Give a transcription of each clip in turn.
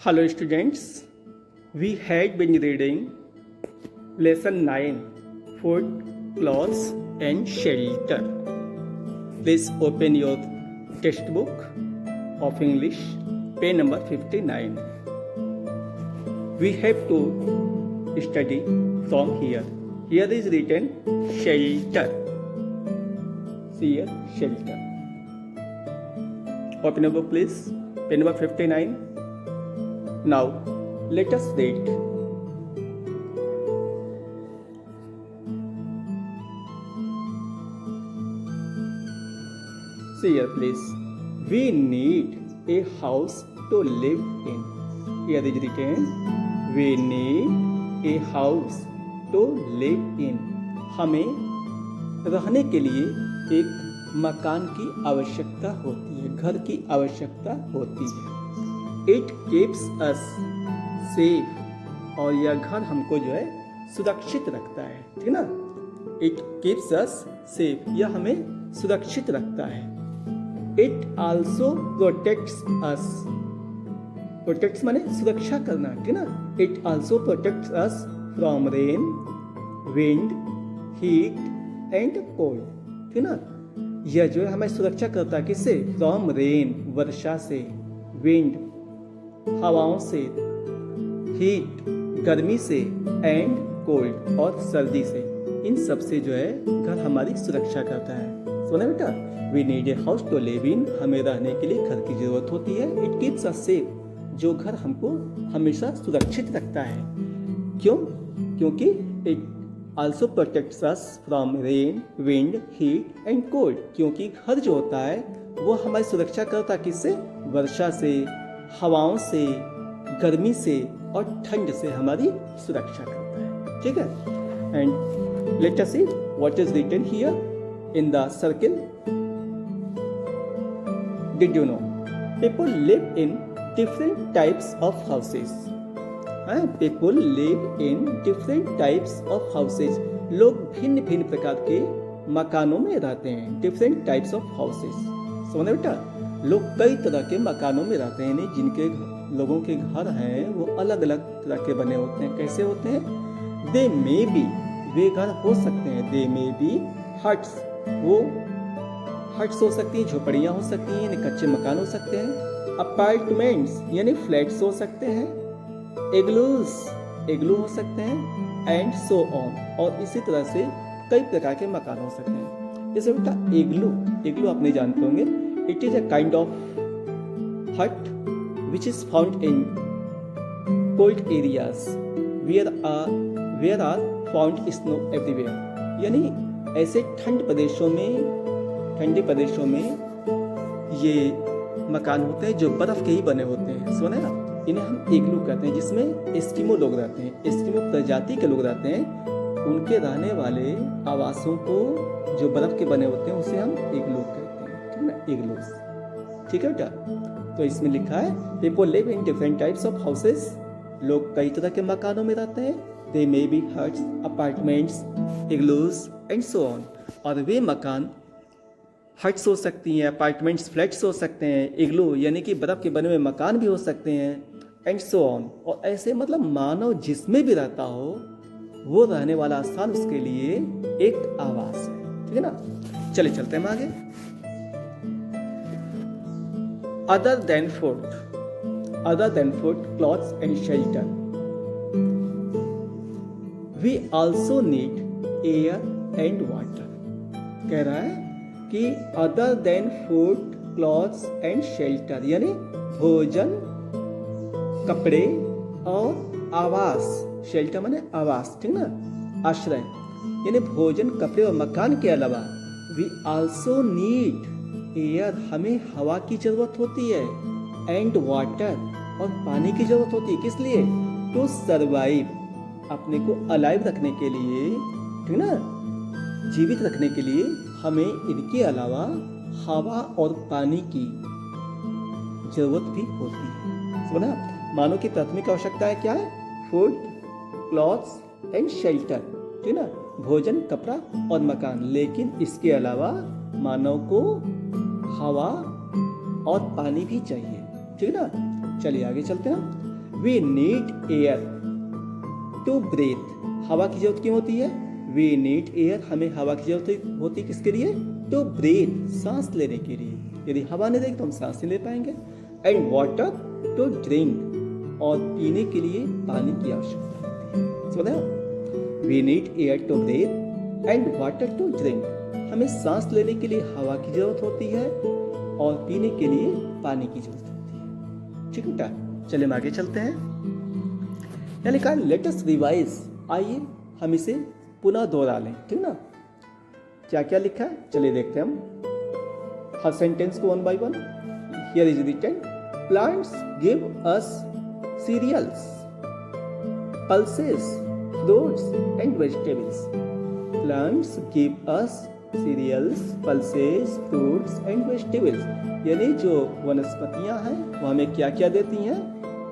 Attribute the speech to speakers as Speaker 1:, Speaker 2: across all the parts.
Speaker 1: Hello students, we had been reading lesson 9 food, clothes and shelter. Please open your textbook of English, page number 59. We have to study from here. Here is written shelter. See here, shelter. Open your book please, page number 59. Now, let us read. See here, please. We need a house to live in. Here is written, we need a house to live in. हमें रहने के लिए एक मकान की आवश्यकता होती है, घर की आवश्यकता होती है. It keeps us safe. और यह घर हमको जो है सुरक्षित रखता है, ठीक ना. It keeps us safe. यह हमें सुरक्षित रखता है. It also protects us. Protects माने सुरक्षा करना, ठीक ना. It also protects us from rain, wind, heat and cold. ठीक ना. यह जो है हमें सुरक्षा करता है किससे? From rain, वर्षा से, wind, हवाओं से, हीट, गर्मी से, एंड कोल्ड, और सर्दी से. इन सब से जो है घर हमारी सुरक्षा करता है. सुना बेटा, we need a house to live in. हमें रहने के लिए घर की जरूरत होती है. It keeps us safe. जो घर हमको हमेशा सुरक्षित रखता है. क्यों? क्योंकि it also protects us from rain, wind, heat and cold. क्योंकि घर जो होता है वो हमारी सुरक्षा करता है किससे? वर्षा से, हवाओं से, गर्मी से और ठंड से हमारी सुरक्षा करता है. ठीक है. And let us see what is written here in the circle. Did you know people live in different types of houses. People live in different types of houses. लोग भिन्न भिन्न प्रकार के मकानों में रहते हैं. Different types of houses. समझे बेटा, लोग कई तरह के मकानों में रहते हैं. जिनके लोगों के घर हैं वो अलग अलग तरह के बने होते हैं. कैसे होते हैं? दे मे बी, वे घर हो सकते हैं. दे मे बी हट्स, वो हट्स हो सकती हैं, झोपड़ियाँ हो सकती हैं, यानी कच्चे मकान हो सकते हैं. अपार्टमेंट्स यानी फ्लैट्स हो सकते हैं. एग्लूज, एग्लू हो सकते हैं. एंड सो ऑन, और इसी तरह से कई प्रकार के मकान हो सकते हैं. जैसे बेटा एग्लू, एग्लू आप नहीं जानते होंगे. It is a kind of hut which is found in cold areas where are found snow everywhere. यानी ऐसे ठंडे प्रदेशों में ये मकान होते हैं जो बर्फ के ही बने होते हैं. सुना है ना. इन्हें हम इग्लू कहते हैं, जिसमें एस्किमो लोग रहते हैं. एस्किमो प्रजाति के लोग रहते हैं. उनके रहने वाले आवासों को जो बर्फ के बने होते हैं उसे हम इग्लू कहते हैं. इग्लूस. ठीक है बेटा. तो इसमें लिखा है people live in different types of houses. लोग कई तरह के मकानों में रहते हैं. They may be huts, apartments, igloos and so on. और वे मकान हट्स हो सकती हैं, अपार्टमेंट्स, फ्लैट्स हो सकते हैं, इग्लू यानी कि बर्फ के बने हुए मकान भी हो सकते हैं, एंड सो ऑन. और ऐसे मतलब मानव जिसमें भी रहता हो वो रहने वाला स्थान उसके लिए एक आवास है. ठीक है ना. चले चलते हैं आगे. Other than food, clothes and shelter, we also need air and water. कह रहा है कि other than food, clothes and shelter यानी भोजन, कपड़े और आवास. शेल्टर माने आवास, ठीक ना, आश्रय. यानी भोजन, कपड़े और मकान के अलावा we also need एयर, हमें हवा की जरूरत होती है. एंड वाटर, और पानी की जरूरत होती है. किस लिए? टू सर्वाइव, अपने को अलाइव रखने के लिए, ठीक ना, जीवित रखने के लिए हमें इनके अलावा हवा और पानी की जरूरत भी होती है. समझा. मानव की प्राथमिक आवश्यकताएं क्या है? Food, clothes and shelter. ठीक ना, भोजन, कपड़ा और मकान. लेकिन इसके अलावा मानव को हवा और पानी भी चाहिए. ठीक है ना. चलिए आगे चलते हैं. We need air to breathe. हवा की जरूरत क्यों होती है? वी नीड एयर, हमें हवा की जरूरत होती है किसके लिए? टू ब्रीथ, सांस लेने के लिए। यदि हवा नहीं रहेगी तो हम सांस नहीं ले पाएंगे। एंड वाटर टू ड्रिंक, और पीने के लिए पानी की आवश्यकता होती है। समझे? We need air to breathe and water to drink, हमें सांस लेने के लिए हवा की जरूरत होती है और पीने के लिए पानी की जरूरत होती है। ठीक बेटा, चलिए हम आगे चलते हैं। यानी कहा लेट अस रिवाइज, आइए हम इसे पुनः दोहरा लें। ठीक ना, क्या क्या लिखा है चलिए देखते हैं हम हर सेंटेंस को one by one. Here is written, plants give us cereals, pulses, fruits and vegetables. Plants give us cereals, pulses, fruits and vegetables, यानी जो वनस्पतियां हैं वो हमें क्या क्या देती हैं?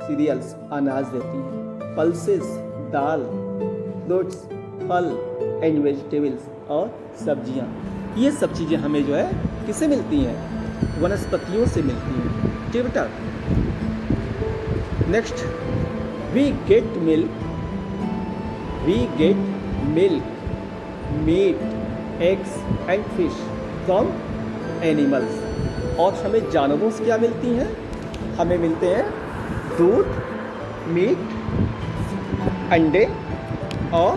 Speaker 1: सीरियल्स, अनाज देती हैं, पल्सेस, दाल, फ्रूट्स, फल एंड वेजिटेबल्स, और सब्जियां। ये सब चीज़ें हमें जो है किससे मिलती हैं? वनस्पतियों से मिलती हैं। ठीक बेटा, next, we get milk, meat, eggs and fish from animals. और हमें जानवरों से क्या मिलती हैं? हमें मिलते हैं दूध, मीट, अंडे और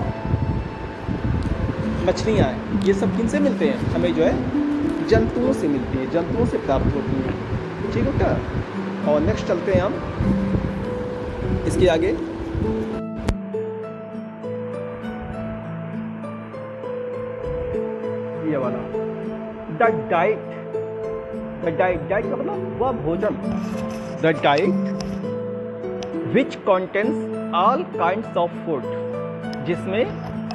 Speaker 1: मछलियाँ। ये सब किन से मिलते हैं? हमें जो है जंतुओं से मिलती हैं, जंतुओं से प्राप्त होती हैं। ठीक है बेटा, और नेक्स्ट चलते हैं हम इसके आगे। ये वाला द डाइट का मतलब वह भोजन। The diet which contains all kinds of food, जिसमें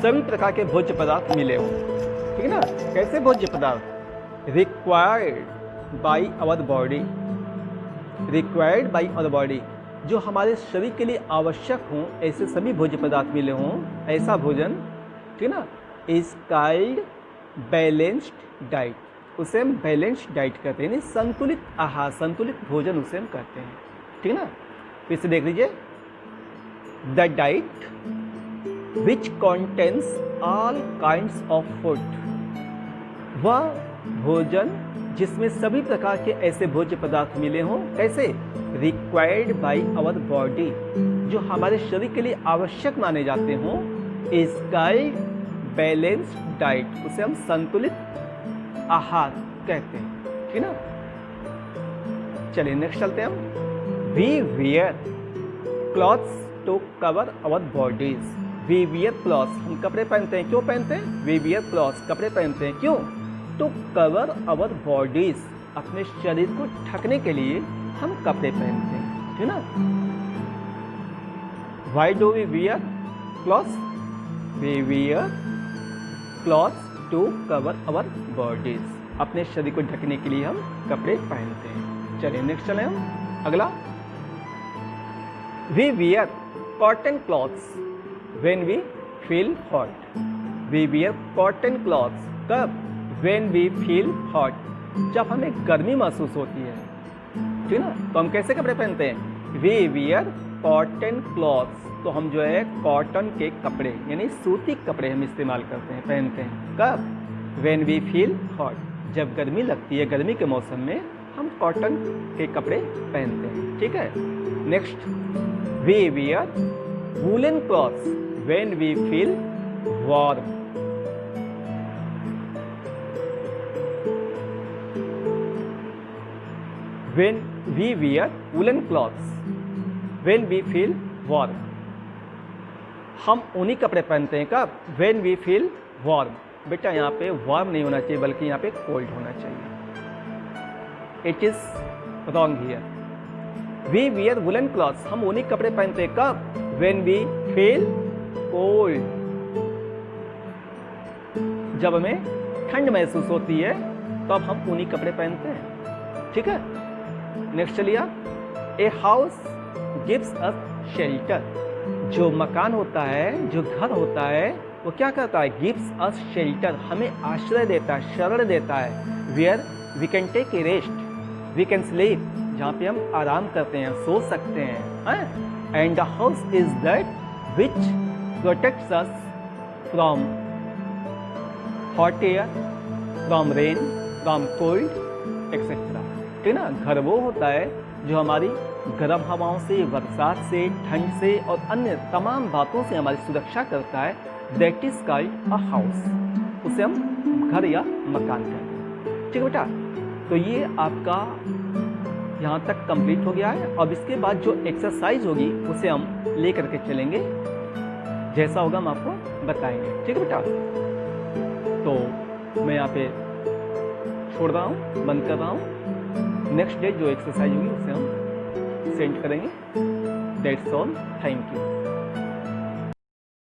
Speaker 1: सभी प्रकार के भोज्य पदार्थ मिले हों। ठीक है ना, कैसे भोज्य पदार्थ? रिक्वायर्ड बाई आवर बॉडी, जो हमारे शरीर के लिए आवश्यक हों, ऐसे सभी भोज्य पदार्थ मिले हों, ऐसा भोजन। ठीक है ना, इज कॉल्ड बैलेंस्ड डाइट, उसे हम बैलेंस्ड डाइट कहते हैं, यानी संतुलित आहार, संतुलित भोजन उसे हम कहते हैं। ठीक है ना, फिर से देख लीजिए, the diet which contains all kinds of food, वह भोजन जिसमें सभी प्रकार के ऐसे भोज्य पदार्थ मिले हों। कैसे? रिक्वायर्ड बाई आवर बॉडी, जो हमारे शरीर के लिए आवश्यक माने जाते हों, इज कॉल्ड बैलेंस्ड डाइट, उसे हम संतुलित आहार कहते हैं। ठीक ना, चलिए नेक्स्ट चलते हैं हम। We wear clothes to cover our bodies. We wear clothes, हम कपड़े पहनते हैं। क्यों पहनते हैं? वी वियर क्लॉथ्स, कपड़े पहनते हैं। क्यों? टू कवर आवर बॉडीज, अपने शरीर को ढकने के लिए हम कपड़े पहनते हैं। ठीक ना, why do we wear clothes? We wear clothes to cover our bodies, अपने शरीर को ढकने के लिए हम कपड़े पहनते हैं। चलिए नेक्स्ट चलें हम अगला। We wear cotton clothes when we feel hot. We wear cotton clothes कब? व्हेन वी फील हॉट, जब हमें गर्मी महसूस होती है। ठीक ना, तो हम कैसे कपड़े पहनते हैं? वी वियर कॉटन क्लॉथ्स, तो हम जो है कॉटन के कपड़े यानी सूती कपड़े हम इस्तेमाल करते हैं, पहनते हैं। कब? व्हेन वी फील हॉट, जब गर्मी लगती है, गर्मी के मौसम में हम कॉटन के कपड़े पहनते हैं। ठीक है, next, we wear woollen clothes when we feel warm. When we wear woolen clothes, when we feel warm, हम ऊनी कपड़े पहनते हैं कब? When we feel warm। बेटा यहाँ पे warm नहीं होना चाहिए, बल्कि यहाँ पे cold होना चाहिए। It is wrong here। We wear woolen clothes, हम ऊनी कपड़े पहनते हैं कब? When we feel cold, जब हमें ठंड महसूस होती है तब हम ऊनी कपड़े पहनते हैं। ठीक है, नेक्स्ट चलिए। A house gives us shelter, जो मकान होता है, जो घर होता है, वो क्या करता है? गिव्स अस शेल्टर, हमें आश्रय देता है, शरण देता है। Where we can take a rest, we can sleep, जहाँ पे हम आराम करते हैं, सो सकते हैं, and the house is that which protects us from hot air, from rain, from cold etcetera. ठीक है ना, घर वो होता है जो हमारी गर्म हवाओं से, बरसात से, ठंड से और अन्य तमाम बातों से हमारी सुरक्षा करता है। That is called a house. उसे हम घर या मकान कहते हैं। ठीक है बेटा, तो ये आपका यहाँ तक कंप्लीट हो गया है। अब इसके बाद जो एक्सरसाइज होगी उसे हम ले करके चलेंगे, जैसा होगा हम आपको बताएंगे। ठीक है बेटा, तो मैं यहाँ पे छोड़ रहा हूँ, बंद कर रहा हूँ। नेक्स्ट डे जो एक्सरसाइज होगी उसे हम सेंड करेंगे। That's all, thank you.